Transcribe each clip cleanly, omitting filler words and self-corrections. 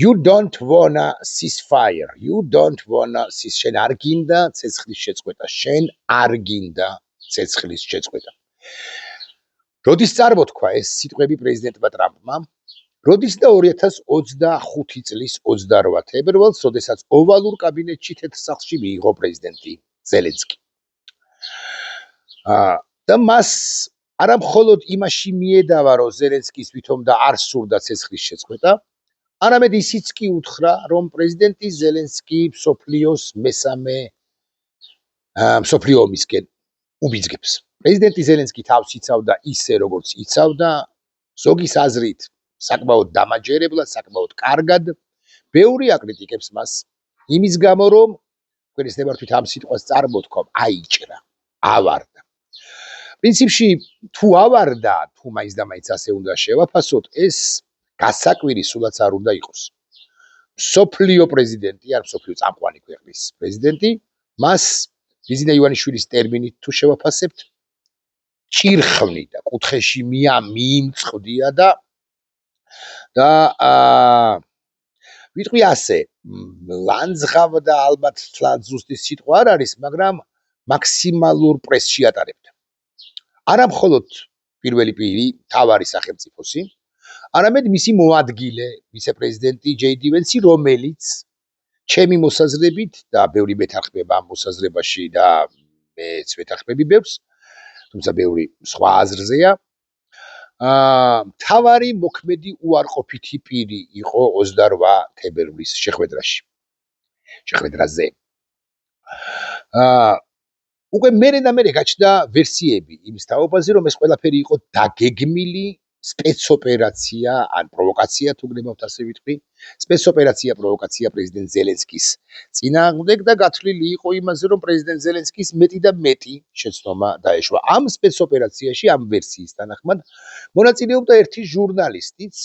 You don't wanna ceasefire. You don't wanna შენ არ გინდა ცეცხლის შეწყვეტა. შენ არ გინდა ცეცხლის შეწყვეტა. როდის წარმოთქვა ეს სიტყვები პრეზიდენტმა ტრამპმა? როდის და 2025 წლის 28 თებერვალს, როდესაც ოვალურ კაბინეტში თეთრ სახლში მიიღო პრეზიდენტი ზელენსკი. და მას არა მხოლოდ იმაში მიედავა, რომ ზელენსკის ვითომ და არ სურდა ცეცხლის შეწყვეტა, არამედ ისიც კი უთხრა, რომ პრეზიდენტი ზელენსკი მსოფლიოს მესამე მსოფლიო ომისკენ უბიძგებს. პრეზიდენტი ზელენსკი თავს იცავდა ისე, როგორც იცავდა, ზოგის აზრით საკმაოდ დამაჯერებლად, საკმაოდ კარგად. ბევრი აკრიტიკებს მას იმის გამო, რომ თქვენ ეს ნებართვით ამ სიტყვას წარმოთქვამ, აიჭრა, ავარდა. პრინციპში თუ ავარდა, თუ მაინც და მაინც ასე უნდა შევაფასოთ, ეს გასაკვირი სულაც არ უნდა იყოს. მსოფლიო პრეზიდენტი, არ მსოფლიო წამყვანი ქვეყნის პრეზიდენტი, მას ბიზნა ივანიშვილის ტერმინით თუ შევაფასებთ, ჭირხვნიდა, კუთხეში მიიმწყდია და ვიტყვი ასე, ლანძღავდა ალბათ ზუსტი სიტყვა არ არის, მაგრამ მაქსიმალურ პრესში ატარებდა. არა მხოლოდ პირველი პირი, მთავარი სახელმწიფოსი, არამედ მისი მოადგილე, ვიცე-პრეზიდენტი ჯეი დი ვენსი, რომელიც ჩემი მოსაზრებით და ბევრი მეთანხმება ამ მოსაზრებაში და მეც ვეთანხმები ბევრს, თუმცა ბევრი სხვა აზრზეა. მთავარი მოქმედი უარყოფითი პირი იყო 28 თებერვლის შეხვედრაზე. უკვე მერე და მერე გაჩნდა ვერსიები იმის თაობაზე, რომ ეს ყველაფერი იყო დაგეგმილი სპეცოპერაცია, ან პროვოკაცია, თუ გნებავთ ასე ვიტყვი, სპეცოპერაცია, პროვოკაცია პრეზიდენტ ზელენსკის წინააღმდეგ და გათვლილი იყო იმაზე, რომ პრეზიდენტ ზელენსკის მეტი და მეტი შეცდომა დაეშვა. ამ სპეცოპერაციაში, ამ ვერსიის თანახმად, მონაწილეობდა ერთი ჟურნალისტიც,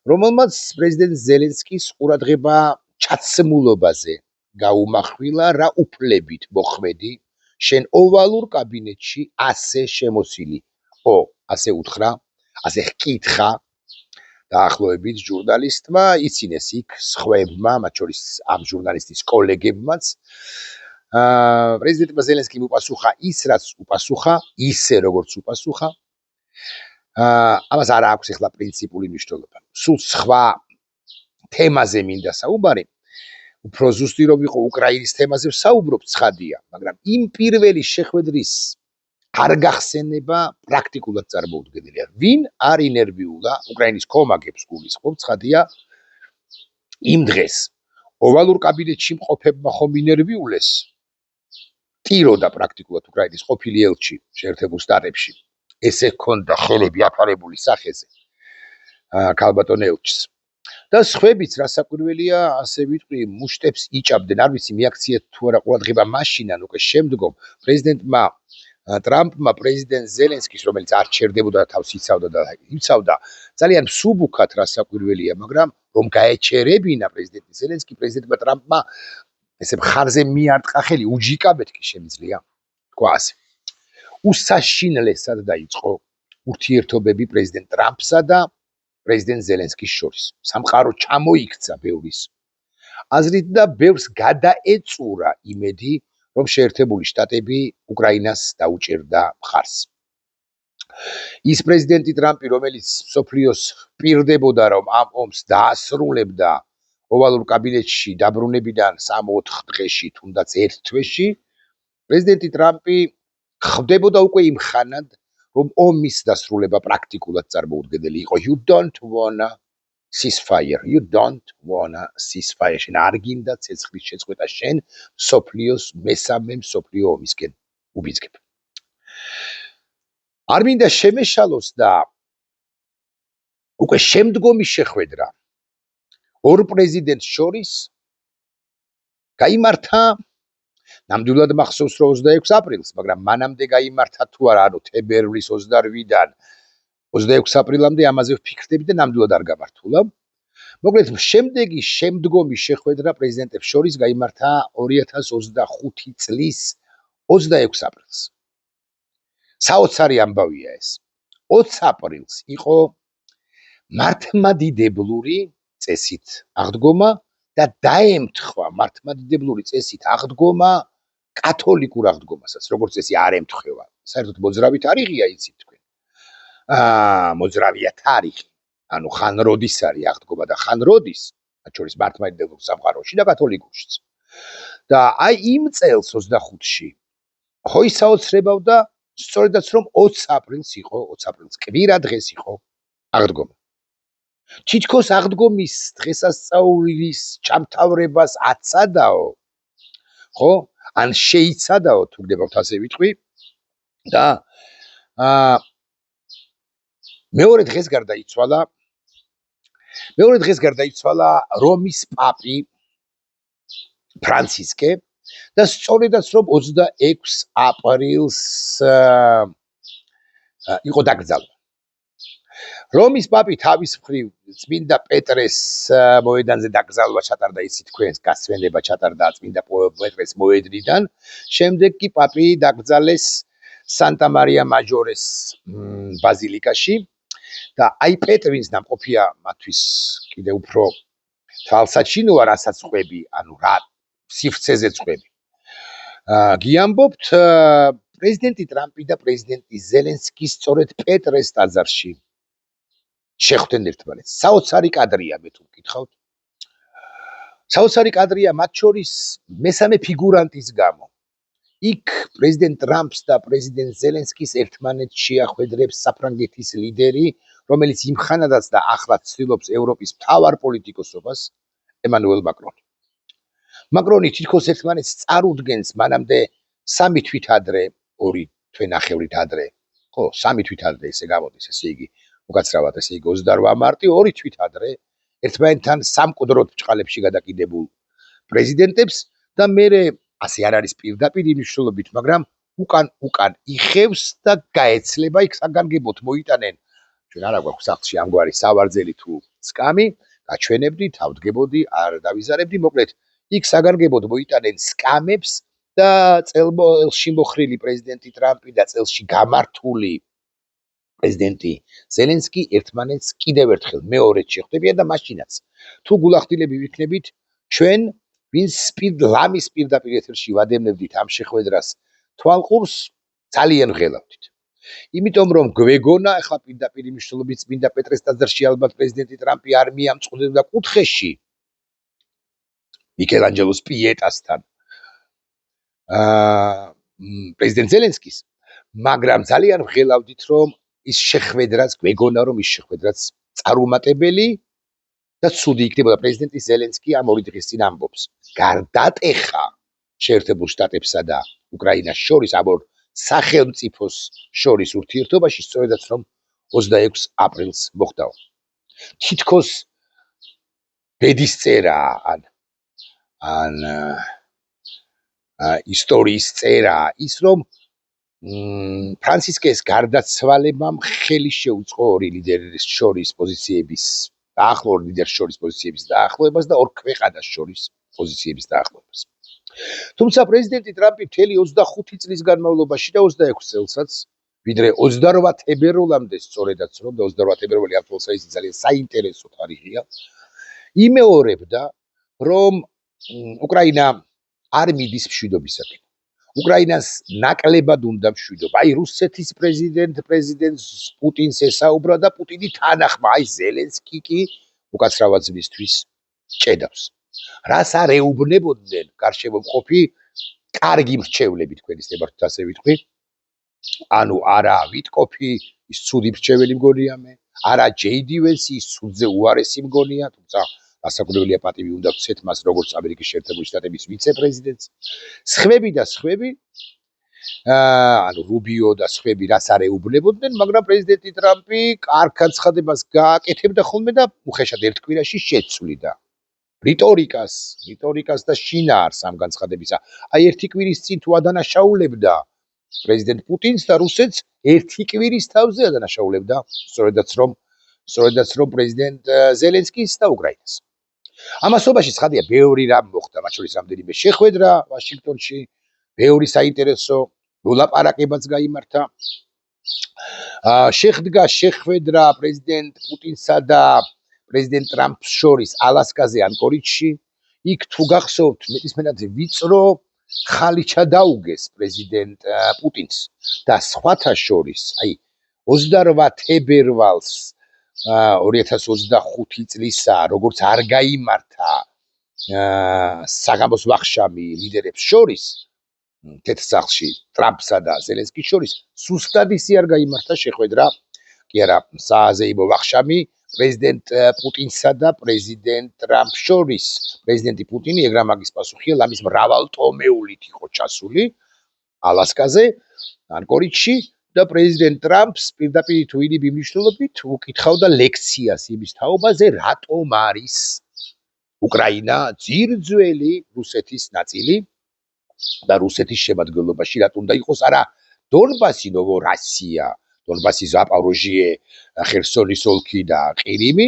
რომელმაც პრეზიდენტ ზელენსკის ყურადღება ჩაცმულობაზე გაუმახვილა, რა უფლებით მოხვედი შენ ოვალურ კაბინეტში ასე შემოსილი. ასე უთხრა, ასე ჰკითხა დაახლოებით ჟურნალისტმა, იცინეს იქ სხვებმა, მათ შორის ამ ჟურნალისტის კოლეგებმაც. პრეზიდენტმა ზელენსკიმ უპასუხა ის, რაც უპასუხა, ისე როგორც უპასუხა. ამას არ აქვს ახლა პრინციპული მნიშვნელობა. სულ სხვა თემაზე მინდა საუბარი. უფრო ზუსტი რომ იყო უკრაინის თემაზე ვსაუბრობ, ცხადია, მაგრამ იმ პირველი შეხვედრის არ გახსენება პრაქტიკულად წარმოუდგენელია. ვინ არ ინერვიულა უკრაინის კომაგებს გულისხმობ, ცხადია, იმ დღეს ოვალურ კაბინეტში მყოფებმა ხომ ინერვიულეს, ტიროდა პრაქტიკულად უკრაინის ყოფილი ელჩი შეერთებულ შტატებში. ესე ჰქონდა ხელები აფარებული სახეზე ქალბატონ ელჩს. და სხვებიც რასაკვირველია, ასე ვიტყვი, მუშტებს იჭაბდნენ, არ ვიცი მიაქციეთ თუ არა ყურადღება მაშინან უკვე შემდგომ პრეზიდენტმა ტრამპმა პრეზიდენტ ზელენსკის, რომელიც არ ჩერდებოდა და თავს იცავდა, ძალიან მსუბუქად რასაკვირველია, მაგრამ რომ გაეჩერებინა პრეზიდენტი ზელენსკი, პრეზიდენტმა ტრამპმა ესე მხარზე მიარტყა ხელი, უჯიკა მეთქი შემიძლია თქვა ასე. უსაშინლესად დაიწყო ურთიერთობები პრეზიდენტ ტრამპსა და პრეზიდენტ ზელენსკის შორის. სამყარო ჩამოიქცა ბევრის აზრით და ბევრს გადაეწურა იმედი, რომ შეერთებული შტატები უკრაინას დაუჭერდა მხარს. ის პრეზიდენტი ტრამპი, რომელიც მსოფლიოს პირდებოდა, რომ ამ ომს დაასრულებდა ოვალურ კაბინეტში დაბრუნებიდან 3-4 დღეში, თუნდაც 1 თვეში, პრეზიდენტი ტრამპი ხვდებოდა უკვე იმხანად, რომ ომის დასრულება პრაქტიკულად წარმოუდგენელი იყო. You don't wanna ceasefire. You don't wanna ceasefire. შენ არ გინდა ცეცხლის შეწყვეტა, შენ მსოფლიოს მესამე მსოფლიო ომისკენ უბიძგებ. არ მინდა შემეშალოს და უკვე შემდგომი შეხვედრა ორ პრეზიდენტს შორის გაიმართა, ნამდვილად მახსოვს რომ 26 აპრილს, მაგრამ მანამდე გაიმართა თუ არა, ანუ თებერვლის 28-დან 26 აპრილამდე ამაზე ვფიქრდები და ნამდვილად არ გამართულა. მოკლედ, შემდგომი შეხვედრა პრეზიდენტებს შორის გაიმართა 2025 წლის 26 აპრილს. საოცარი ამბავია ეს. 20 აპრილს იყო მართლმადიდებლური წესით აღდგომა და დაემთხვა მართლმადიდებლური წესით აღდგომა კათოლიკურ აღდგომასაც, როგორც წესი არ ემთხვევა. საერთოდ მოძრავი თარიღია იცით თქვენ. მოძრავია თარიღი. ანუ ხან როდის არის აღდგომა და ხან როდის, მათ შორის მართლმადიდებლურ სამყაროში და კათოლიკურშიც. და აი იმ წელს 25-ში ხო ისაოცრებავდა სწორედაც რომ 20 აპრილს იყო, 20 აპრილს კვირა დღეს იყო აღდგომა. თითქოს აღდგომის დღესასწაულის ჩამთავრებას აცადაო, ხო? ან შეიცადაო, თუ გდებავთ ასე ვიტყვი. და მეორე დღეს გარდაიცვალა რომის პაპი ფრანცისკე და სწორედაც რომ 26 აპრილს იყო დაკრძალვა. რომის პაპი თავის მხრივ წმინდა პეტრეს მოედანზე დაკრძალვა ჩატარდა, იცით თქვენს გასვენება ჩატარდა წმინდა პეტრეს მოედნიდან. შემდეგ კი პაპი დაკრძალეს სანტა მარია მაჟორეს ბაზილიკაში და აი პეტრინს ნამყოფია მათთვის კიდე უფრო თვალსაჩინოა, რასაც ყვები, ანუ რა სივრცეზე ყვები. გიამბობთ პრეზიდენტი ტრამპი და პრეზიდენტი ზელენსკი სწორედ პეტრეს ტაძარში შეხვდნენ ერთმანეთს. საოცარი კადრია, მე თუ მკითხავთ. საოცარი კადრია მათ შორის მესამე ფიგურანტის გამო. იქ პრეზიდენტ ტრამპს და პრეზიდენტ ზელენსკის ერთმანეთს შეახვედრებს საფრანგეთის ლიდერი, რომელიც იმხანადაც და ახლა ცდილობს ევროპის მთავარ პოლიტიკოსობას, ემანუელ მაკრონი. მაკრონი თითქოს ერთმანეთს წარუდგენს მანამდე 3 თვით ადრე, 2 თვენახევრით ადრე, ხო, 3 თვით ადრე ესე გამოდის, ესე იგი, უკაცრავად ესე იგი 28 მარტი, 2 თვით ადრე ერთმანეთთან სამკვდროდ ბჭყალებში გადაკიდებულ პრეზიდენტებს და მერე ასე არ არის პირდაპირ მნიშვნელობით, მაგრამ უკან იხევს და გაეცლება იქ საგანგებოდ მოიტანენ. ჩვენ არა გვაქვს სახლში ამგვარი სავარძელი თუ სკამი, გაჩვენებდი, თავდგებოდი, არ დავიზარებდი, მოკლედ იქ საგანგებოდ მოიტანენ სკამებს და წელში მოხრილი პრეზიდენტი ტრამპი და წელში გამართული პრეზიდენტი ზელენსკი ერთმანეთს კიდევ ერთხელ მეორედ შეხვდებიან და მაშინაც თუ გულახდილები ვიქნებით, ჩვენ ვინც ლამის პირდაპირ ეთერში ვადევნებდით ამ შეხვედრას თვალყურს, ძალიან ღელავდით. იმიტომ რომ გვეგონა, ახლა პირდაპირ მნიშვნელობით წმინდა პეტრეს ტაძარში ალბათ პრეზიდენტი ტრამპი არ მიამწყდებდა კუთხეში მიკელანჯელოს პიეტასთან პრეზიდენტ ზელენსკის, მაგრამ ძალიან ღელავდით რომ ის შეხვედრაც გვეგონა რომ ის შეხვედრაც წარუმატებელი და ცუდი იქნებოდა. პრეზიდენტი ზელენსკი ამ 2 დღის წინ ამბობს, გარდატეხა შეერთებულ შტატებსა და უკრაინას შორის ამ ორ სახელმწიფოს შორის ურთიერთობაში სწორედაც რომ 26 აპრილს მოხდაო. თითქოს ბედისწერა ან ისტორიის წერა ის რომ ფრანცისკეს გარდაცვალებამ ხელი შეუწყო ორი ლიდერის შორის პოზიციების დაახლოებას და ორ ქვეყანას შორის პოზიციების დაახლოებას. თუმცა პრეზიდენტი ტრამპი მთელი 25 წლის განმავლობაში და 26 წელსაც, ვიდრე 28 თებერვალამდე სწორედაც რომ და 28 თებერვალი ამ თვალსაზრისით ძალიან საინტერესო თარიღია, იმეორებდა რომ უკრაინა არ მიდის მშვიდობისაკენ. უკრაინას ნაკლებად უნდა მშვიდობა. აი რუსეთის პრეზიდენტ პუტინს ესაუბრა და პუტინი თანახმა, აი ზელენსკი კი უკაცრავად ზმნისთვის ჭედავს. რას არ ეუბნებოდნენ გარშემომყოფი კარგი მრჩევლები, თქვენის ნებართვით ასე ვიტყვი. ანუ არა ვიტკოფი, ის ცუდი მრჩეველი მგონია მე, არა ჯეიდი ვენსი, ის ცუდზე უარესი მგონია, თუმცა ასაკურველია პატივი უნდა ვცეთ მას როგორც ამერიკის შეერთებული შტატების ვიცე-პრეზიდენტს. სხვები და სხვები, ანუ რუბიო და სხვები რას არ ეუბნებოდნენ, მაგრამ პრეზიდენტი ტრამპი კარგ განცხადებას გააკეთებდა ხოლმე და უხეშად ერთ კვირაში შეცვლიდა რიტორიკას და შინაარს ამ განცხადებისა. აი ერთი კვირის წინ თუ ადანაშაულებდა პრეზიდენტ პუტინს და რუსეთს, ერთი კვირის თავზე ადანაშაულებდა სწორედაც რომ პრეზიდენტ ზელენსკის და უკრაინას. ამასობაში ცხადია ბევრი რამ მოხდა, მათ შორის რამდენიმე შეხვედრა ვაშინგტონში, ბევრი საინტერესო მოლაპარაკებაც გაიმართა. შეხვედრა პრეზიდენტ პუტინსა და პრეზიდენტ ტრამპს შორის ალასკაზე ანკორიჯში. იქ თუ გახსოვთ, მეტისმენად ვიწრო ხალიჩა დაუგეს პრეზიდენტ პუტინს და სხვათა შორის, აი 28 თებერვალს 2025 წლისა, როგორც არ გაიმართა საგამოს ვახშამი ლიდერებს შორის, თეთრსახლში ტრამპსა და ზელენსკის შორის, სუსტად ისე არ გაიმართა შეხვედრა, კი არა, საზეიმო ვახშამი პრეზიდენტ პუტინსა და პრეზიდენტ ტრამპს შორის. პრეზიდენტი პუტინი ეგრა მაგის პასუხია, ლამის მრავალტომეულით იყო ჩასული ალასკაზე, ანკორიჯში და პრეზიდენტ ტრამპს პირდაპირ თვილი მიმნიშნულობით უკითხავდა ლექციას იმის თაობაზე, რატომ არის უკრაინა ძირძველი რუსეთის ნაწილი და რუსეთის შემადგენლობაში რატომ უნდა იყოს არა დონბასი, ნოვოროსია, დონბასი, ზაპოროჟიე, ხერსონის ოლქი და ყირიმი,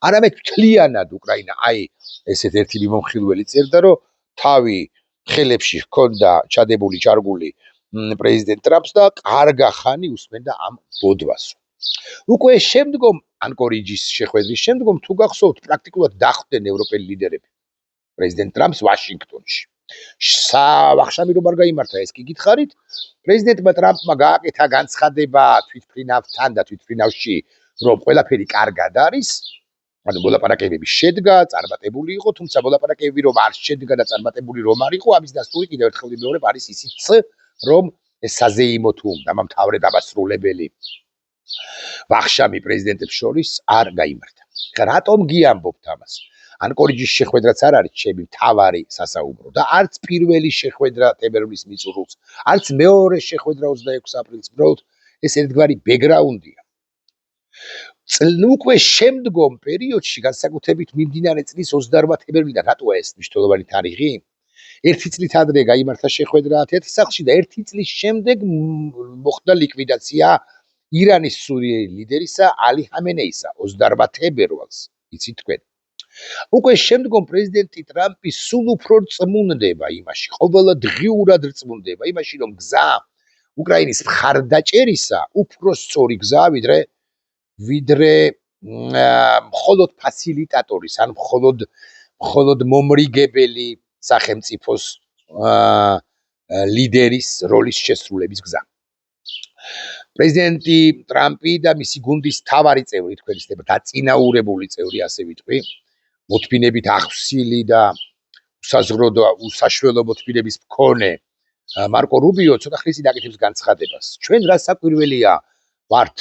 არამედ მთლიანად უკრაინა. აი ესეთ ერთი მიმომხილველი წერდა, რომ თავი ხელებში ჰქონდა ჩადებული ჩარგული პრეზიდენტ ტრამპს და კარგა ხანი უსმენდა ამ ბოდვას. უკვე შემდგომ ანკორიჯის შეხვედრის შემდგომ თუ გახსოვთ, პრაქტიკულად დახვდნენ ევროპელი ლიდერები პრეზიდენტ ტრამპს ვაშინგტონში. ვახშამი რომ არ გაიმართა, ეს კი გითხარით, პრეზიდენტმა ტრამპმა გააკეთა განცხადება თვითმფრინავთან და თვითმფრინავში, რომ ყველაფერი კარგად არის, ანუ მოლაპარაკებები შედგა, წარმატებული იყო, თუმცა მოლაპარაკებები რომ არ შედგა და წარმატებული რომ არ იყო, ამის დასტური კიდევ ერთხელ ვიმეორებ, არის ისიც, რომ ეს საზეიმო თუ დამამთავრე დასრულებელი ვახშამი პრეზიდენტებს შორის არ გაიმართა. რატომ გიამბობთ ამას? ანკორიჯის შეხვედრაც არ არის ჩემი მთავარი სასაუბრო და არც პირველი შეხვედრა თებერვლის მიწურულს, არც მეორე შეხვედრა 26 აპრილს, უბრალოდ ეს ერთგვარი ბექგრაუნდია. უკვე შემდგომ პერიოდში, განსაკუთრებით მიმდინარე წლის 28 თებერვლიდან, რატოა ეს მნიშვნელოვანი თარიღი? ერთი წლით ადრე გაიმართა შეხვედრა თეთრსახლში და ერთი წლის შემდეგ მოხდა ლიკვიდაცია ირანის სულიერი ლიდერისა ალი ხამენეისა 28 თებერვალს, იცით თქვენ. უკვე შემდგომ პრეზიდენტი ტრამპი სულ უფრო წმუნდება იმაში, ყოველდღიურად წმუნდება იმაში, რომ გზა უკრაინის მხარდაჭერისა უფრო სწორი გზაა, ვიდრე მხოლოდ ფასილიტატორის, ან მხოლოდ მომრიგებელი სახელმწიფოს ლიდერის როლის შესრულების გზა. პრეზიდენტი ტრამპი და მისი გუნდის მთავარი წევრი, თქვენ იცით, დაწინაურებული წევრი, ასე ვიტყვი, მოთმინებით ახსილი და უსაშველო მოთმინების მქონე მარკო რუბიო ცოტა ხნისით აკეთებს განცხადებას. ჩვენ რა საკვირველია ვართ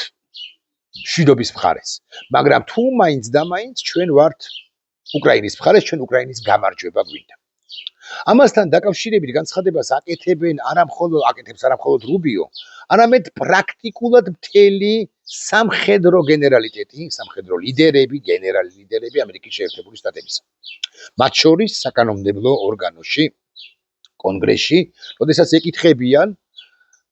მშვიდობის მხარეს, მაგრამ თუ მაინც და მაინც ჩვენ ვართ უკრაინის მხარეს, ჩვენ უკრაინის გამარჯვება გვინდა. ამასთან დაკავშირებით განცხადებას აკეთებს არა მხოლოდ რუბიო, არამედ პრაქტიკულად მთელი სამხედრო გენერალიტეტი, სამხედრო ლიდერები, გენერალი ლიდერები ამერიკის შეერთებული შტატებისა. მათ შორის საკანონმდებლო ორგანოში, კონგრესში, როდესაც ეკითხებიან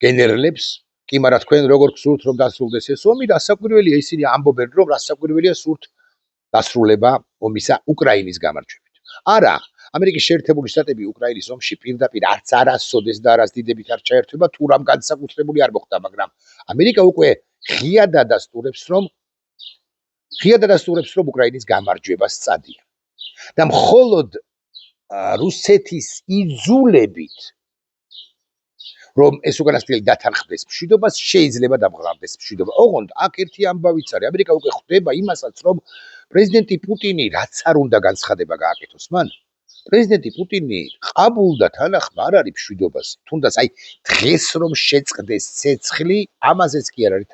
გენერლებს, კი, მაგრამ თქვენ როგორ გსურთ რომ დასრულდეს ეს ომი, რასაკვირველია, ისინი ამბობენ, რომ რასაკვირველია სურთ დასრულება ომისა უკრაინის გამარჯვებით. არა, ამერიკის შეერთებული შტატები უკრაინის ომში პირდაპირ არც არასოდეს და არას დიდებით არ ჩაერთვება, თუ რამ განსაკუთრებული არ მოხდა, მაგრამ ამერიკა უკვე ღიად ადასტურებს, რომ უკრაინის გამარჯვება სწადია. და მხოლოდ რუსეთის იძულებით, რომ ეს უკანასკნელი დათანხმდეს მშვიდობას, შეიძლება დამღრადდეს მშვიდობა. ოღონდ აქ ერთი ამბავიც არის, ამერიკა უკვე ხვდება იმასაც, რომ პრეზიდენტი პუტინი რაც არ უნდა განცხადება გააკეთოს მან, პრეზიდენტი პუტინი ყაბულ და თანახმა არ არის მშვიდობაზე. თუნდაც აი დღეს რომ შეწყდეს ცეცხლი, ამაზეც კი არ არის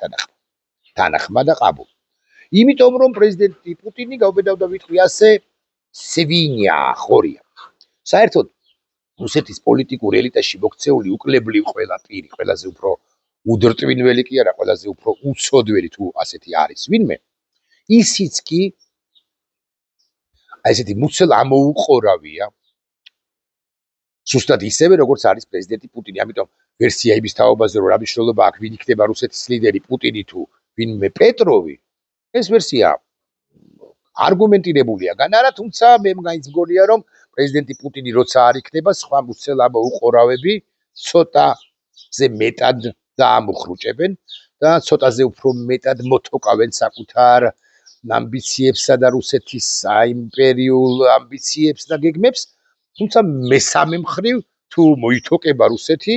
თანახმა და ყაბული. იმიტომ რომ პრეზიდენტი პუტინი გავბედავდა ვიტყვი ასე სვინია, ხორია. საერთოდ რუსეთის პოლიტიკურ ელიტაში მოქცეული უკლებლივ ყველა პირი, ყველაზე უფრო უდრტვინველი კი არა, ყველაზე უფრო უცოდველი თუ ასეთი არის ვინმე, ისიც კი ესეთი მუცელ ამოუყორავია, ზუსტად ისევე, როგორც არის პრეზიდენტი პუტინი. ამიტომ ვერსია იმის თაობაზე, რომ რა მნიშვნელობა აქვს, ვინ იქნება რუსეთის ლიდერი, პუტინი თუ ვინმე პეტროვი, ეს ვერსია არგუმენტირებულია გან არა, თუმცა მე მაინც მგონია, რომ პრეზიდენტი პუტინი როცა არ იქნება, სხვა მუცელ ამოუყორავები ცოტაზე მეტად დაამუხრუჭებენ და ცოტაზე უფრო მეტად მოთოკავენ საკუთარ ამბიციებსა და რუსეთის საიმპერიულ ამბიციებს და გეგმებს, თუმცა მესამე მხრივ თუ მოითოკება რუსეთი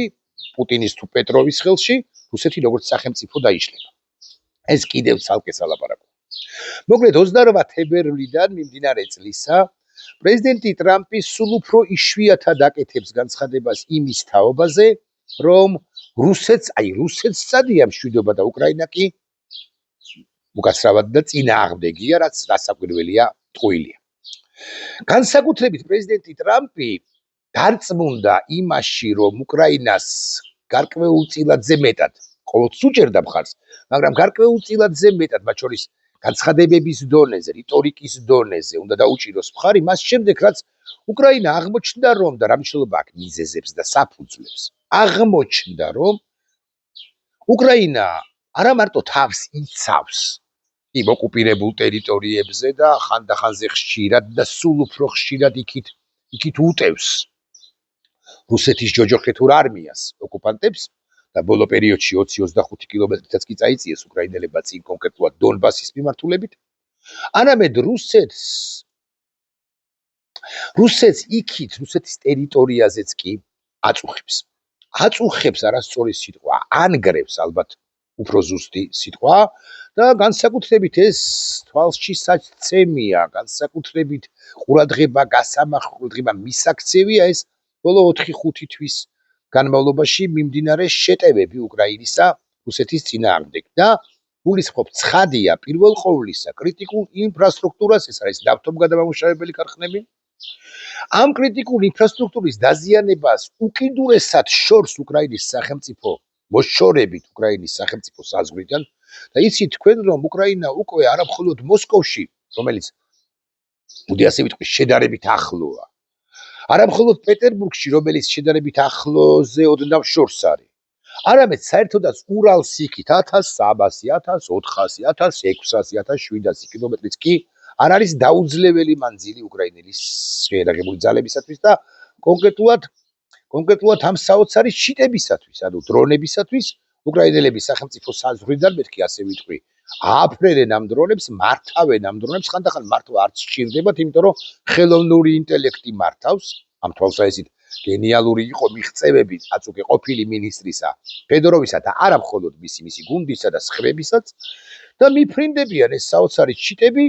პუტინის თუ პეტროვის ხელში, რუსეთი როგორც სახელმწიფო დაიშლება. ეს კიდევ ცალკე სალაპარაკო. მოკლედ 28 თებერვლიდან მიმდინარე წლისა პრეზიდენტი ტრამპი სულ უფრო იშვიათად აკეთებს განცხადებას იმის თაობაზე, რომ რუსეთს წადია მშვიდობა და უკრაინა კი უკაცრავად და წინააღმდეგია, რაც დასაკვირველია, ტყუილია. განსაკუთრებით პრეზიდენტი ტრამპი დარწმუნდა იმაში, რომ უკრაინას გარკვეულწილადზე მეტად, ყოველთვის უჭერდა მხარს, მაგრამ გარკვეულწილადზე მეტად, მათ შორის განცხადებების დონეზე, რიტორიკის დონეზე უნდა დაუჭიროს მხარი, მას შემდეგ, რაც უკრაინა აღმოჩნდა, რომ და რა მნიშვნელობა აქვს მიზეზებს და საფუძვლებს, აღმოჩნდა, რომ უკრაინა არა მარტო თავს იცავს იმ ოკუპირებულ ტერიტორიებზე და ხანდახანზე ხშირად და სულ უფრო ხშირად იქით უტევს რუსეთის ჯოჯოხეთურ არმიას ოკუპანტებს და ბოლო პერიოდში 20-25 კილომეტრითაც კი წაიწიეს უკრაინელებმა წინ კონკრეტულად დონბასის მიმართულებით. არამედ რუსეთს იქით, რუსეთის ტერიტორიაზეც კი აწუხებს. აწუხებს არასწორი სიტყვა, ანგრევს ალბათ უფრო ზუსტი სიტყვა და განსაკუთრებით ეს თვალში საცემია, განსაკუთრებით ყურადღება გასამახვილება მისაქცევია ეს ბოლო 4-5 თვის განმავლობაში მიმდინარე შეტევები უკრაინისა რუსეთის წინააღმდეგ და გულისხმობ ცხადია პირველ ყოვლისა კრიტიკულ ინფრასტრუქტურას, ეს არის ნავთობგადამამუშავებელი ქარხნები. ამ კრიტიკულ ინფრასტრუქტურის დაზიანებას უკიდურესად შორს უკრაინის სახელმწიფო მოშორებით უკრაინის სახელმწიფო საზღვრიდან და იცით თქვენ რომ უკრაინა უკვე არა მხოლოდ მოსკოვში, რომელიც მოდი ასე ვიტყვი, შედარებით ახლოა, არა მხოლოდ პეტერბურგში, რომელიც შედარებით ახლოზე ოდნავ შორს არის, არამედ საერთოდაც ურალს იქით 1300, 1400, 1600, 1700 კილომეტრიც კი არ არის დაუძლეველი მანძილი უკრაინელის შეერაღებული ძალებისათვის და კონკრეტულად ამ საოცარი შიტებისათვის, ანუ დრონებისათვის უკრაინელების სახელმწიფო საზღვრიდან მეთქი ასე ვიტყვი, ააფრენენ ამ დრონებს, მართავენ ამ დრონებს, ხანდახან მართვა არც სჭირდებათ, იმიტომ რომ ხელოვნური ინტელექტი მართავს, ამ თვალსაზრისით გენიალური იყო მიღწევები აწუხე ყოფილი მინისტრისა ფედოროვისა და არა მხოლოდ მისი გუნდისა და სხვებისაც და მიფრინდებიან ეს საოცარი შიტები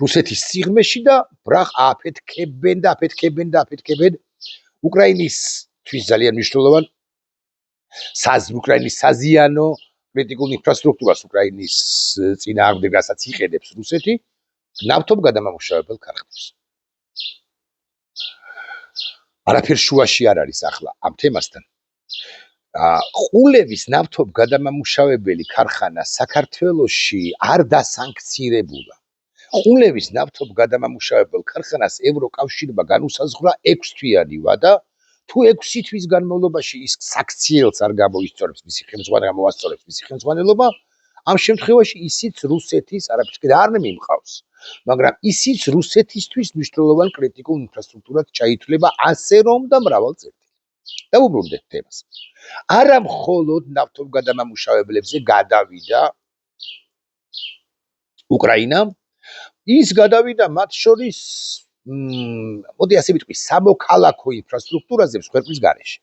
რუსეთის სიღრმეში და ბრახ აფეთქებენ უკრაინისთვის ძალიან მნიშვნელოვან უკრაინის საზიანო კრიტიკულ ინფრასტრუქტურას უკრაინის წინააღმდეგასაც იყენებს რუსეთი ნავთობგადამამუშავებელ ქარხნებს. არაფერ შუაში არ არის ახლა ამ თემასთან. ყულევის ნავთობგადამამუშავებელი ქარხანა საქართველოში არ დასანქცირებულა. ყულევის ნავთობგადამამუშავებელ ქარხანას ევროკავშირმა განუსაზღვრა 6 თვიანი ვადა, თუ 6 თვის განმავლობაში ის საქციელს არ გამოისწორებს, მისი ხელმძღვანელობა, ამ შემთხვევაში ისიც რუსეთის არაფერს არ მიმყავს, მაგრამ ისიც რუსეთისთვის მნიშვნელოვან კრიტიკულ ინფრასტრუქტურად ჩაითვლება ასე რომ და მრავალ წერტილი. დავუბრუნდეთ თემას. არა მხოლოდ ნავთობგადამამუშავებლებზე გადავიდა უკრაინა, ის გადავიდა მათ შორის მოდი ასე ვიტყვი, სამოქალაქო ინფრასტრუქტურაზე მსხვერპლის გარეშე.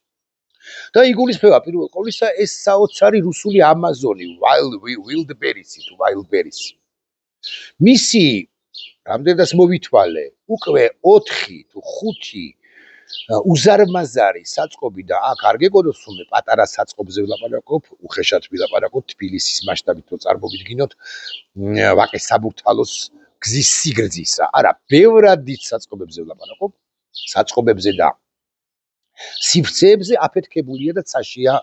და იგულისხმება პირველ ყოვლისა ეს საოცარი რუსული ამაზონი, Wildberries. მისი რამდენადაც მოვითვალე, უკვე 4 თუ 5 უზარმაზარი საწყობი და აქ არ გეგონოს რომ პატარა საწყობზე ვლაპარაკობ, უხეშად ვილაპარაკობ თბილისის მასშტაბით თუ წარმოვიდგინოთ ვაკე-საბურთალოს გზის სიგრძისა. არა, ბევრად დიდ საწყობებზე ვლაპარაკობ, საწყობებზე და სივრცეებზე აფეთქებულია და ცაშია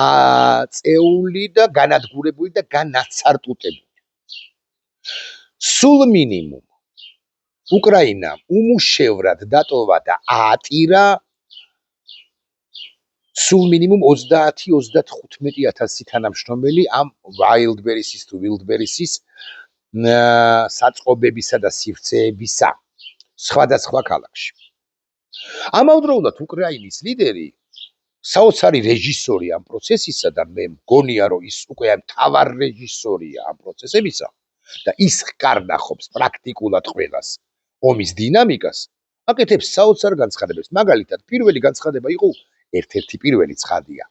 აწეული და განადგურებული და განაცარტუტებული. სულ მინიმუმ უკრაინამ უმუშევრად დატოვა და აატირა სულ მინიმუმ 30-35,000 თანამშრომელი ამ Wildberries-ის საწყობებისა და სივრცეებისა სხვადასხვა ქალაქში. ამავდროულად უკრაინის ლიდერი, საოცარი რეჟისორი ამ პროცესისა და მე მგონია რომ ის უკვე მთავარ რეჟისორია ამ პროცესებისა, და ის კარნახობს პრაქტიკულად ყველას ომის დინამიკას, აკეთებს საოცარ განცხადებებს. მაგალითად, პირველი განცხადება იყო ერთ-ერთი პირველი ცხადია.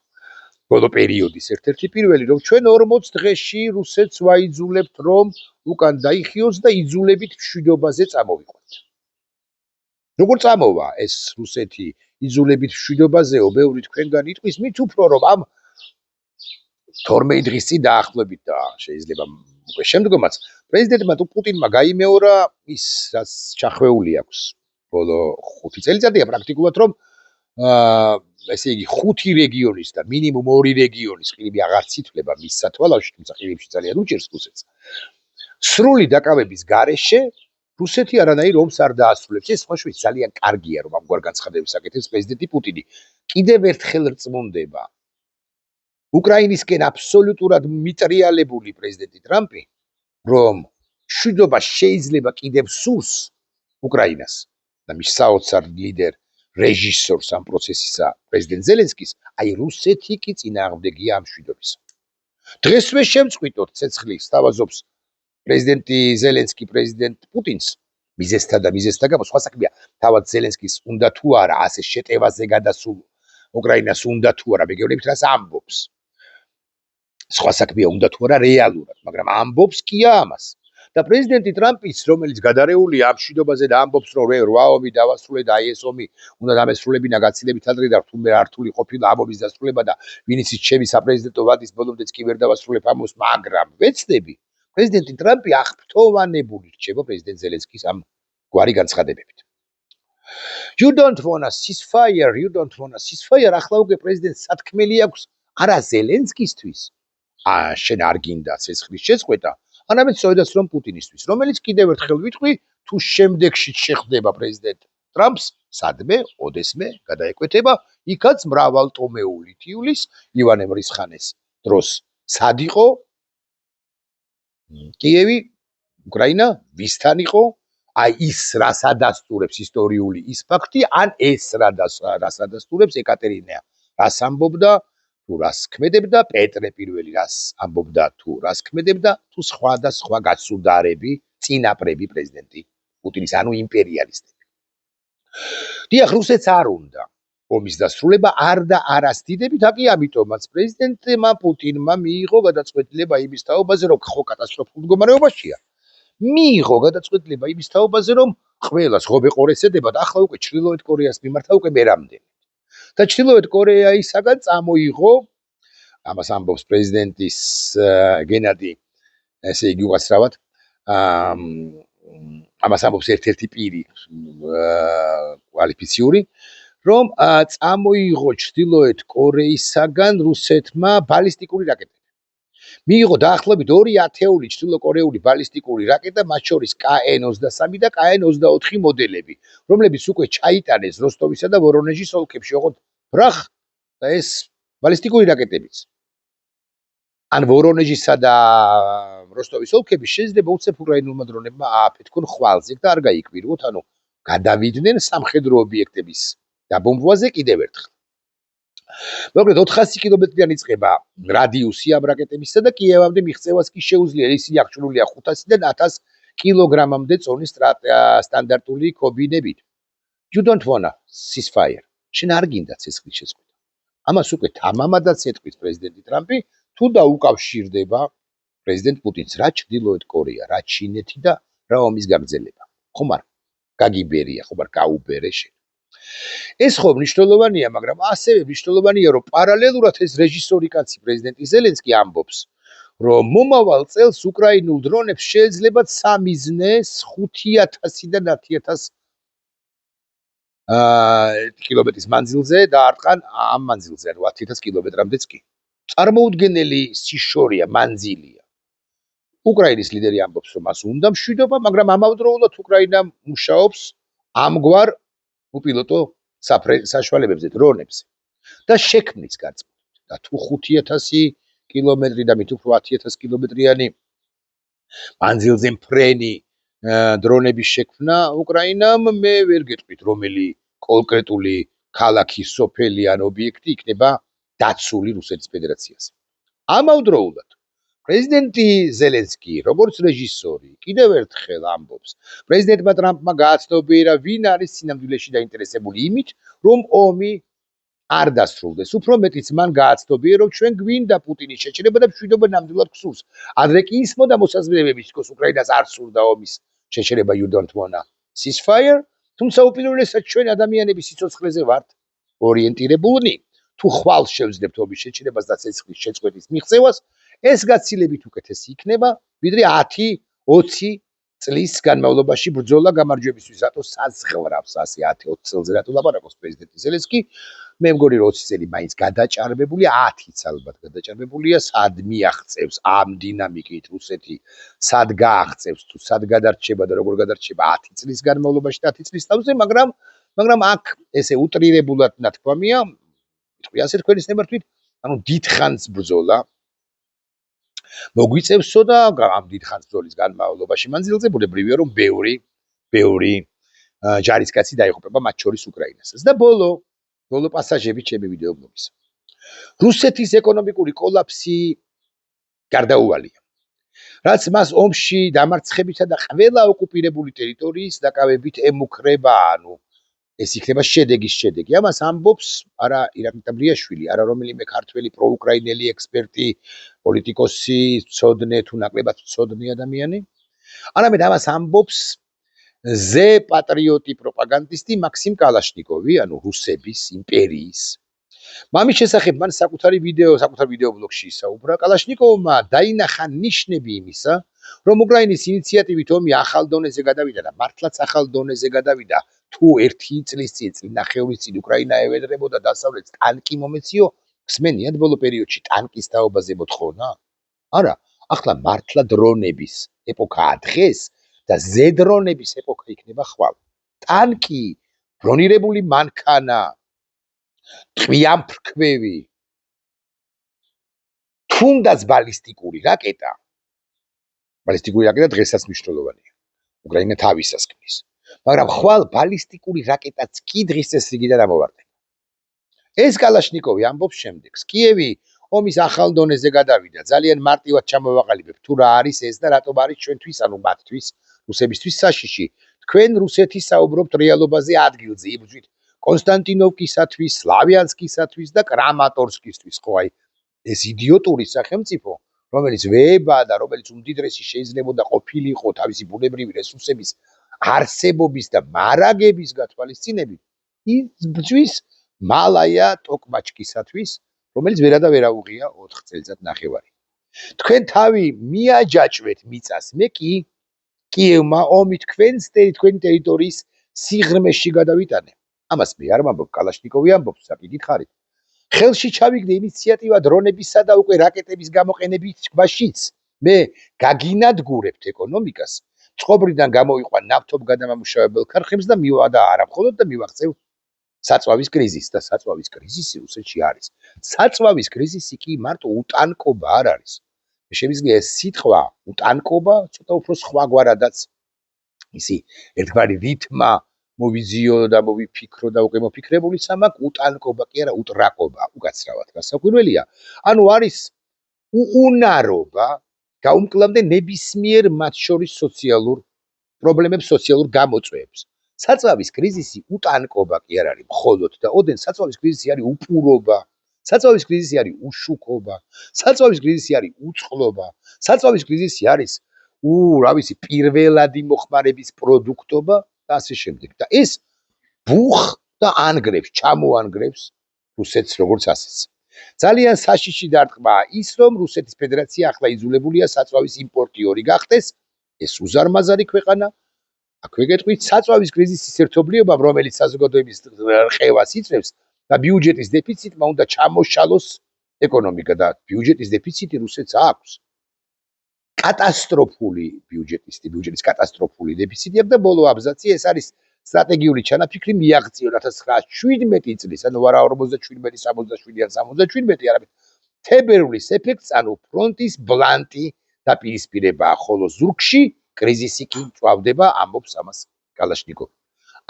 ბოლო პერიოდის ერთ-ერთი პირველი, რომ ჩვენ 40 დღეში რუსეთს ვაიძულებთ, რომ უკან დაიხიოს და იძულებით მშვიდობაზე წამოვიყვანთ. როგორ წამოვა ეს რუსეთი იძულებით მშვიდობაზეო, ბევრი თქვენგან იტყვის, მით უფრო რომ ამ 12 დღის წინ დაახლოებით და შეიძლება უკვე შემდგომაც პრეზიდენტმა პუტინმა გაიმეორა ის, რაც ჩახვეული აქვს ბოლო 5 წელიწადია პრაქტიკულად, რომ ესე იგი 5 რეგიონის და მინიმუმ 2 რეგიონის ყიები აღარ ცითვლება მის სათვალავში, თუმცა ყიებში ძალიან უჭირს რუსეთს. სრული დაკავების გარეშე რუსეთი არანაირ ომს არ დაასრულებს. ეს ხოშვით ძალიან კარგია, რომ ამგვარ განცხადებებს აკეთებს პრეზიდენტი პუტინი. კიდევ ერთხელ რწმუნდება უკრაინისკენ აბსოლუტურად მიტრიალებული პრეზიდენტი ტრამპი, რომ მშვიდობა შეიძლება კიდევ სურს უკრაინას და მის საოცარ ლიდერ რეჟისორს ამ პროცესისა პრეზიდენტ ზელენსკის, აი რუსეთი კი წინააღმდეგია ამ მშვიდობისა. დღესვე შემწყვიტოთ ცეცხლი სთავაზობს პრეზიდენტი ზელენსკი პრეზიდენტ პუტინს მიზესთა და მიზესთა გამო. სხვა საქმეა, თავად ზელენსკის უნდა თუ არა ასე შეტევაზე გადასულ უკრაინას უნდა თუ არა, მეგებრებით რას ამბობს. სხვა საქმეა, უნდა თუ არა რეალურად, მაგრამ ამბობს კი ამას. და პრეზიდენტი ტრამპის, რომელიც გადარეულია ამ მშვიდობაზე და ამბობს, რომ რა ომი დავასრულე და აი ეს ომი უნდა დამესრულებინა გაცილებით ადრე და თუმე რთული ყოფილა ამ ომის დასრულება და ვინიციც ჩემი საპრეზიდენტო ვადის ბოლომდეც კი ვერ დავასრულებ ამ ომს, მაგრამ ვეცდები, პრეზიდენტი ტრამპი აღფრთოვანებული რჩება პრეზიდენტ ზელენსკის ამ გვარი განცხადებებით. You don't wanna ceasefire, ახლა უკვე პრეზიდენტს სათქმელი აქვს არა ზელენსკისთვის, შენ არ გინდა ცეცხლის შეწყვეტა, არამედ სწორედაც რომ პუტინისთვის, რომელიც კიდევ ერთხელ ვიტყვი, თუ შემდეგში შეხვდება პრეზიდენტ ტრამპს, სადმე, ოდესმე გადაეკვეთება, იქაც მრავალტომეული თივლის ივანე მრისხანეს დროს სად იყო კიევი, უკრაინა, ვისთან იყო, აი ის რას ადასტურებს ისტორიული ის ფაქტი, ან ეს რას ადასტურებს ეკატერინე, რას ამბობდა, თუ რას ქმედებდა, პეტრე პირველი რას ამბობდა, თუ რას ქმედებდა, თუ სხვა და სხვა გასუდარები, წინაპრები პრეზიდენტი პუტინის, ანუ იმპერიალისტები. დიახ, რუსეთს არ უნდა ომის დასრულება არ და არას დიდებით, აკი ამიტომაც პრეზიდენტმა პუტინმა მიიღო გადაწყვეტილება იმის თაობაზე, რომ ხო კატასტროფულ მდგომარეობაშია. მიიღო გადაწყვეტილება იმის თაობაზე, რომ ყველას ღობე-ყორეს ედებათ, ახლა უკვე ჩრდილოეთ კორეას მიმართა უკვე მერამდენად. და ჩრდილოეთ კორეისაგან წამოიღო, ამას ამბობს პრეზიდენტის გენადი, ესე იგი უყასრავად, ამას ამბობს ერთ-ერთი პირი კვალიფიციური, რომ წამოიღო ჩრდილოეთ კორეისაგან რუსეთმა ბალისტიკური რაკეტები. მიიღო დაახლოებით 2 ათეული ჩრდილოკორეული ბალისტიკური რაკეტა, მათ შორის KN-23 და KN-24 მოდელები, რომლებიც უკვე ჩაიტანეს როსტოვისა და ვორონეჟის ოლქებში, ოღონდ ბრახ და ეს ბალისტიკური რაკეტებიც. ან ვორონეჟისა და როსტოვის ოლქები შეიძლება უცებ უკრაინულმა დრონებმა ააფეთქონ ხვალზე და არ გაიკვირვოთ, ანუ გადავიდნენ სამხედრო ობიექტების დაბომბვაზე კიდევ ერთხელ. მოკლედ 400 კილომეტრიდან იწყება რადიუსი ამ რაკეტებისა და კიევამდე მიღწევას კი შეუძლია, ისინი აღჭურვილია 500-დან 1000 კილოგრამამდე წონის სტანდარტული კობინებით. You don't wanna ceasefire. შენ არ გინდა ცეცხლის შეწყვეტა. ამას უკვე თამამადაც ეტყვის პრეზიდენტი ტრამპი, თუ დაუკავშირდება პრეზიდენტ პუტინს, რა ჩრდილოეთ კორეა, რა ჩინეთი და რა ომის გაგრძელება. ხომ არ გაგიბერია, ხომ არ გაუბერე შენ. ეს ხო მნიშვნელოვანია, მაგრამ ასევე მნიშვნელოვანია, რომ პარალელურად ეს რეჟისორი კაცი პრეზიდენტი ზელენსკი ამბობს, რომ მომავალ წელს უკრაინულ დრონებს შეიძლებათ სამიზნეს 5000-დან 10000 კილომეტრის მანძილზე დაარტყან ამ მანძილზე, ანუ 10000 კილომეტრამდეც კი. წარმოუდგენელი სიშორია, მანძილია. უკრაინის ლიდერი ამბობს, რომ მას უნდა მშვიდობა, მაგრამ ამავდროულად უკრაინა მუშაობს ამგვარ უპილოტო საშუალებებზე, დრონებზე და შექმნის გაწმენდით. და თუ 5000 კილომეტრი და მით უფრო 10000 კილომეტრიანი მანძილზე მფრენი დრონების შექმნა უკრაინამ, მე ვერ გეტყვით, რომელი კონკრეტული ქალაქი, სოფელი ან ობიექტი იქნება დაცული რუსეთის ფედერაციაზე. ამავდროულად პრეზიდენტი ზელენსკი, როგორც რეჟისორი, კიდევ ერთხელ ამბობს, პრეზიდენტმა ტრამპმა გააცნობიერა, ვინ არის სინამდვილეში დაინტერესებული იმით, რომ ომი არ დასრულდეს. უფრო მეტიც მან გააცნობიერა, რომ ჩვენ გვინდა პუტინის შეჭრება და მშვიდობა ნამდვილად გსურს. ადრე კი ისმოდა მოსაზრებები, თქოს უკრაინას არ სურდა ომის შეჭრება, you don't wanna ceasefire, თუმცა უპირველესად ჩვენ ადამიანები სიცოცხლეზე ვართ ორიენტირებულნი. თუ ხვალ შევძლებთ ომის შეჭრებას და ცეცხლის შეწყვეტის მიღწევას, ეს გაცილებით უკეთესი იქნება, ვიდრე 10-20 წლის განმავლობაში ბრძოლა გამარჯვებისთვის, რატო საზღვრავს ასე 10-20 წელზე რატო ლაპარაკობს პრეზიდენტი ზელენსკი? მე მგონი რომ 20 წელი მაინც გადაჭარბებულია, 10-იც ალბათ გადაჭარბებულია, სად მიაღწევს ამ დინამიკით რუსეთი, სად გააღწევს თუ სად გადარჩება და როგორ გადარჩება 10 წლის განმავლობაში, 10 წლის თავზე, მაგრამ აქ ესე უტრირებულად ნათქვამია, ვიტყვი ასე თქვენის ნებართვით, ანუ დიდხანს ბრძოლა მოგვიწევსო და ამ დიდხანს ბრძოლის განმავლობაში მანძილზე ბუნებრივია რომ ბევრი ჯარისკაცი დაიღუპება მათ შორის უკრაინასაც და ბოლო პასაჟები ჩემი ვიდეოგნობის. რუსეთის ეკონომიკური კოლაფსი გარდაუვალია. რაც მას ომში დამარცხებითა და ყველა ოკუპირებული ტერიტორიის დაკავებით ემუქრება, ანუ ეს იქნება შედეგი. ამას ამბობს არა ირაკლი ტაბრიაშვილი, არა რომელიმე ქართველი პროუკრაინელი ექსპერტი, პოლიტიკოსი, მცოდნე თუ ნაკლებად მცოდნე ადამიანი. არამედ ამას ამბობს ზე პატრიოტი პროპაგანდისტი მაქსიმ კალაშნიკოვი, ანუ რუსების იმპერიის. მამის შესახებ მან საკუთარ ვიდეო ბლოგში ისაუბრა. კალაშნიკოვმა დაინახა ნიშნები იმისა, რომ უკრაინის ინიციატივით ომი ახალ დონეზე გადავიდა და მართლაც ახალ დონეზე გადავიდა. თუ 1 წლის წინ, ნახევრის წინ უკრაინა ევედრებოდა დასავლეთს ტანკი მომეციო, ხსმენიათ ბოლო პერიოდში ტანკის თაობაზე მოთხოვნა? არა, ახლა მართლა დრონების ეპოქაა დღეს და ზედრონების ეპოქა იქნება ხვალ. ტანკი, ბრონირებული მანქანა, ტყვიამფრქვევი, თუნდაც ბალისტიკური რაკეტა დღესაც მნიშვნელოვანია. უკრაინა თავისას ქმნის. მაგრამ ხვალ ბალისტიკური რაკეტაც კი დღის წესრიგიდან ამოვარდება. ეს კალაშნიკოვი ამბობს შემდეგს. კიევი ომის ახალ დონეზე გადავიდა. ძალიან მარტივად ჩამოვაყალიბებ თუ რა არის ეს და რატომ არის ჩვენთვის, ანუ მათთვის, რუსებისთვის საშიში. თქვენ რუსეთი საუბრობთ რეალობაზე ადგილზე, იბრძვით კონსტანტინოვკისათვის, სლავიანსკისათვის და კრამატორსკისთვის, ხო აი ეს იდიოტური სახელმწიფო, რომელიც ვეება და რომელიც უმდიდრესი შეიძლებოდა ყოფილიყო თავისი ბუნებრივი რესურსების არსებობის და მარაგების გათვალისწინებით, იბრძვის მალაია ტოკმაჩკისათვის, რომელიც ვერადა ვერაუღია 4 წელიწად-ნახევარი. თქვენ თავი მიაჯაჭვეთ მიწას, მე კი კიევმა ომი თქვენი ტერიტორიის სიღრმეში გადავიტანე. ამას მე არ ვამბობ, კალაშნიკოვი ამბობს, საკითხარით. ხელში ჩავიგდე ინიციატივა დრონებისა და უკვე რაკეტების გამოყენების ქვაშიც. მე გაგინადგურებთ ეკონომიკას, წყობრიდან გამოვიყვან ნავთობგადამამუშავებელ ქარხნებს და არა მხოლოდ და მივაღწევ საწვავის კრიზისს და საწვავის კრიზისი რუსეთში არის. საწვავის კრიზისი კი მარტო უტანკობა არ არის. შემიძლია ეს სიტყვა უტანკობა ცოტა უფრო სხვაგვარადაც ისი ერთგვარი რითმა მოვიზიო და მოვიფიქრო და უკვე მოფიქრებული სამაკ უტანკობა კი არა უტრაკობა უკაცრავად გასაკვირველია. ანუ არის უუნარობა გაუმკლავდა ნებისმიერ მათ შორის სოციალურ პრობლემებს, სოციალურ გამოწვევებს. საწვავის კრიზისი უტანკობა კი არ არის მხოლოდ და ოდენ საწვავის კრიზისი არის უპურობა, საწვავის კრიზისი არის უშუქობა, საწვავის კრიზისი არის უწყლობა, საწვავის კრიზისი არის პირველადი მოხმარების პროდუქტობა და ასე შემდეგ. და ეს ბუხ და ანგრევს, ჩამოანგრევს რუსეთს როგორც ასეც. ძალიან საშიში დარტყმაა ის, რომ რუსეთის ფედერაცია ახლა იძულებულია საწვავის იმპორტიორი გახდეს, ეს უზარმაზარი ქვეყანა. აქვე გეტყვით, საწვავის კრიზისის ერთობლიობამ, რომელიც საზოგადოების რყევას იწვევს და ბიუჯეტის დეფიციტმა უნდა ჩამოშალოს ეკონომიკა და ბიუჯეტის დეფიციტი რუსეთს აქვს. კატასტროფული ბიუჯეტის კატასტროფული დეფიციტი აქვს და ბოლო აბზაცი ეს არის სტრატეგიული ჩანაფიქრი მიაღწიო 1917 წლის, ანუ არა 47, 67 ან 77, არამედ თებერვლის ეფექტს, ანუ ფრონტის ბლანტი დაპირისპირებაა, ხოლო ზურგში კრიზისი კი მწვავდება, ამბობს ამას კალაშნიკოვი.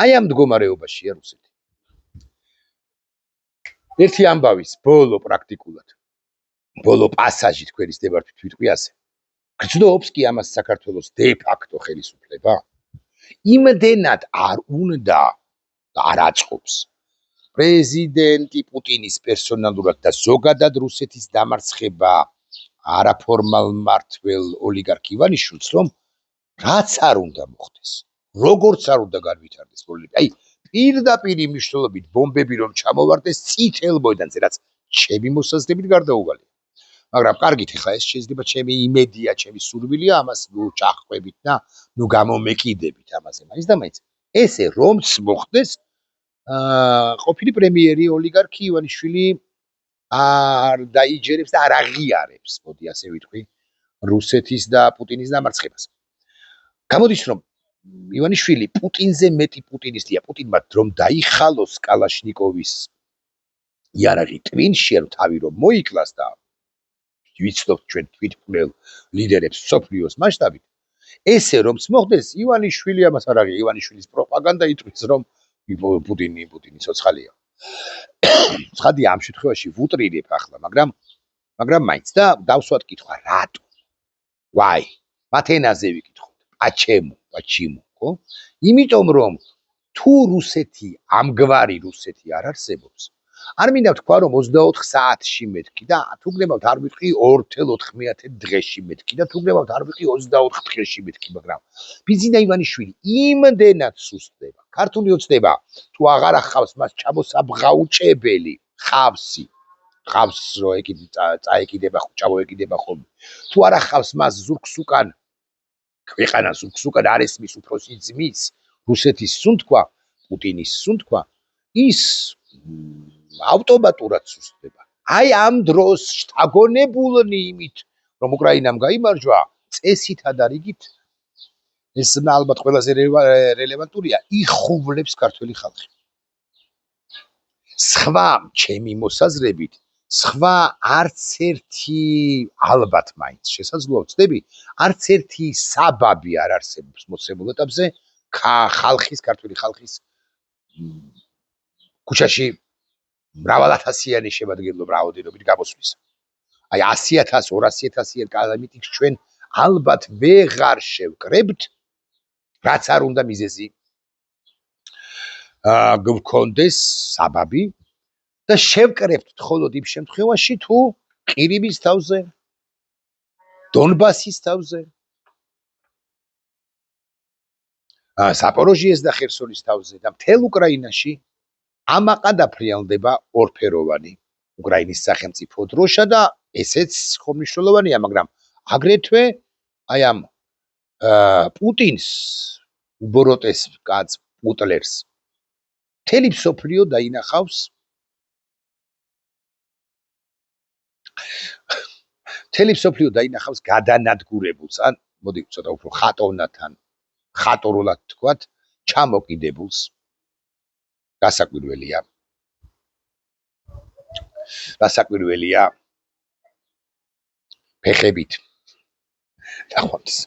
აი ამ მდგომარეობაშია რუსეთი. ერთი ამბავის ბოლო პრაქტიკულად. ბოლო პასაჟი თქვენის დებართვით ვიტყვი ასე. გრძნობს კი ამას საქართველოს დე-ფაქტო ხელისუფლება? იმდენად არ უნდა და არ აწყობს პრეზიდენტი პუტინის პერსონალურად და ზოგადად რუსეთის დამარცხება არაფორმალ მმართველ ოლიგარქ ივანიშვილს, რომ რაც არ უნდა მოხდეს, როგორც არ უნდა განვითარდეს პოლიტიკა. აი, პირდაპირ მნიშვნელობით ბომბები რომ ჩამოვარდეს წითელ მოედანზე, რაც ჩემი მოსაზრებით გარდაუვალია. მაგრამ კარგით, ხა ეს შეიძლება ჩემი იმედია, ჩემი სურვილია, ამას ნუ ჩახვევით და ნუ გამომეკიდებით ამაზე. მაინც და მაინც ესე რომც მოხდეს, ყოფილი პრემიერი ოლიგარქი ივანიშვილი არ დაიჯერებს და არ აღიარებს, მოდი ასე ვიტყვი, რუსეთის და პუტინის დამარცხებას. გამოდის რომ ივანიშვილი პუტინზე მეტი პუტინისტია, პუტინმა რომ დაიხალოს კალაშნიკოვის იარაღი ტვინში, რომ თავი რომ მოიკლას და ვიცნობთ ჩვენ თვითმკვლელ ლიდერებს სოფლიოს მასშტაბით, ესე რომც მოხდეს, ივანიშვილი ამას არ აღია, ივანიშვილის პროპაგანდა იტყვის, რომ პუტინი ცოცხალია. ცხადია, ამ შემთხვევაში ვუტრირებ ახლა, მაგრამ მაინც და დავსვათ კითხვა, რატო? Why? მათ ენაზე ვიკითხოთ. Почему, ხო? იმიტომ რომ თუ რუსეთი ამგვარი რუსეთი არ არსებობს, არ მინდა ვთქვა რომ 24 საათში მეთქი და თუ გნებავთ არ ვიტყვი 2.4 დღეში მეთქი და თუ გნებავთ არ ვიტყვი 24 დღეში მეთქი, მაგრამ ბიზინა ივანიშვილი იმდენად სუსტდება, ქართული ოცნება თუ აღარ ახავს მას ჩამოსაბღაუჭებელი ხავსი რო წაეკიდება ჩამოეკიდება ხოლმე, თუ არ ახავს მას ზურგს უკან ქვეყანა ზურგს უკან არ ესმის უფროსი ძმის რუსეთის სუნთქვა, პუტინის სუნთქვა, ის ავტომატურად სუსტდება. აი ამ დროს შთაგონებულნი იმით, რომ უკრაინამ გაიმარჯვა, წესითა და რიგით ეს ალბათ ყველაზე რელევანტურია, იხუვლებს ქართველი ხალხი. სხვა ჩემი მოსაზრებით, სხვა არც ერთი ალბათ მაინც შესაძლოა ვწდები, არც ერთი საბაბი არ არსებობს მოცემულ ეტაპზე ქართული ხალხის ქუჩაში მრავალათასიანი შემადგენლობა რაოდენობით გამოსვლისა. აი 100,000, 200,000 კალამიტიკს ჩვენ ალბათ ვეღარ შევკრებთ, რაც არ უნდა მიზეზი გვქონდეს საბაბი და შევკრებთ მხოლოდ იმ შემთხვევაში, თუ ყირიმის თავზე, დონბასის თავზე, საპოროჟიეს და ხერსონის თავზე და მთელ უკრაინაში ამაყად აფრიალდება ორფეროვანი უკრაინის სახელმწიფო დროშა და ესეც ხომ მნიშვნელოვანია, მაგრამ აგრეთვე აი ამ პუტინს უბოროტეს კაც პუტლერს მთელი მსოფლიო დაინახავს გადანადგურებულს, ან მოდი ცოტა უფრო ხატორულად თქვათ, ჩამოკიდებულს. გასაკვირველია ფეხებით ნახვამდის